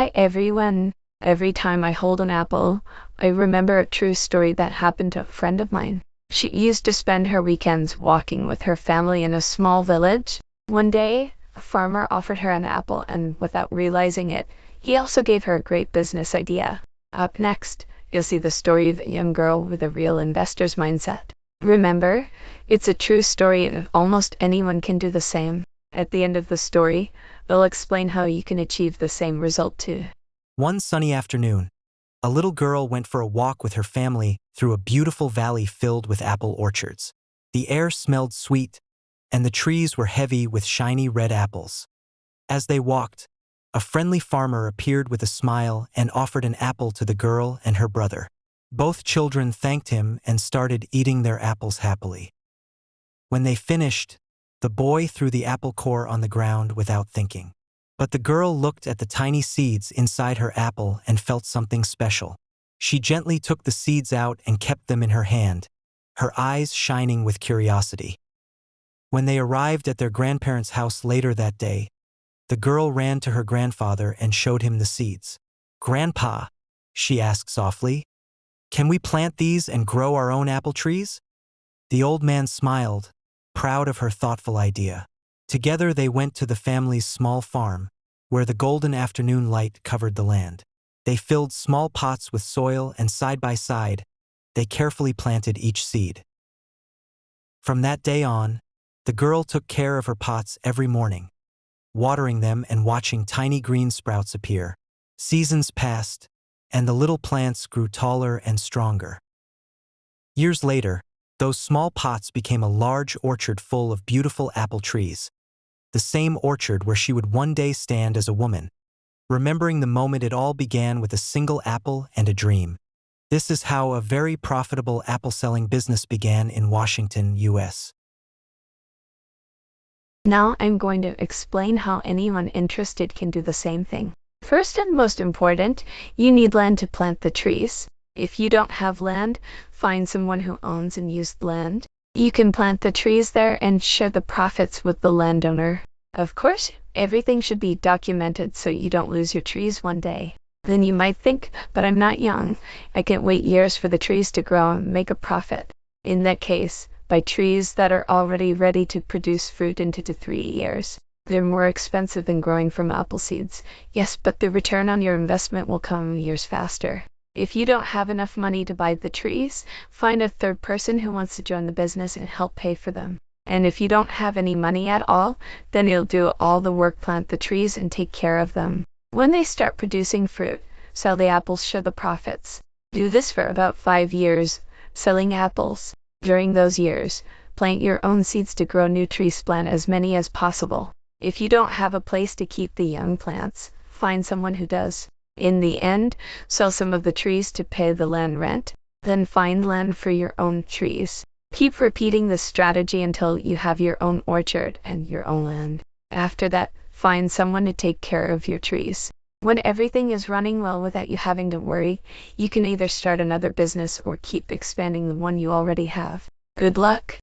Hi everyone. Every time I hold an apple, I remember a true story that happened to a friend of mine. She used to spend her weekends walking with her family in a small village. One day, a farmer offered her an apple, and without realizing it, he also gave her a great business idea. Up next, you'll see the story of a young girl with a real investor's mindset. Remember, it's a true story and almost anyone can do the same. At the end of the story, they'll explain how you can achieve the same result too. One sunny afternoon, a little girl went for a walk with her family through a beautiful valley filled with apple orchards. The air smelled sweet, and the trees were heavy with shiny red apples. As they walked, a friendly farmer appeared with a smile and offered an apple to the girl and her brother. Both children thanked him and started eating their apples happily. When they finished, the boy threw the apple core on the ground without thinking. But the girl looked at the tiny seeds inside her apple and felt something special. She gently took the seeds out and kept them in her hand, her eyes shining with curiosity. When they arrived at their grandparents' house later that day, the girl ran to her grandfather and showed him the seeds. "Grandpa," she asked softly, "can we plant these and grow our own apple trees?" The old man smiled, proud of her thoughtful idea. Together they went to the family's small farm, where the golden afternoon light covered the land. They filled small pots with soil and side by side, they carefully planted each seed. From that day on, the girl took care of her pots every morning, watering them and watching tiny green sprouts appear. Seasons passed, and the little plants grew taller and stronger. Years later, those small pots became a large orchard full of beautiful apple trees. The same orchard where she would one day stand as a woman, remembering the moment it all began with a single apple and a dream. This is how a very profitable apple-selling business began in Washington, U.S. Now I'm going to explain how anyone interested can do the same thing. First and most important, you need land to plant the trees. If you don't have land, find someone who owns and uses land. You can plant the trees there and share the profits with the landowner. Of course, everything should be documented so you don't lose your trees one day. Then you might think, but I'm not young. I can't wait years for the trees to grow and make a profit. In that case, buy trees that are already ready to produce fruit in 2 to 3 years. They're more expensive than growing from apple seeds. Yes, but the return on your investment will come years faster. If you don't have enough money to buy the trees, find a third person who wants to join the business and help pay for them. And if you don't have any money at all, then you'll do all the work, plant the trees, and take care of them. When they start producing fruit, sell the apples, share the profits. Do this for about 5 years, selling apples. During those years, plant your own seeds to grow new trees. Plant as many as possible. If you don't have a place to keep the young plants, find someone who does. In the end, sell some of the trees to pay the land rent, then find land for your own trees. Keep repeating this strategy until you have your own orchard and your own land. After that, find someone to take care of your trees. When everything is running well without you having to worry, you can either start another business or keep expanding the one you already have. Good luck!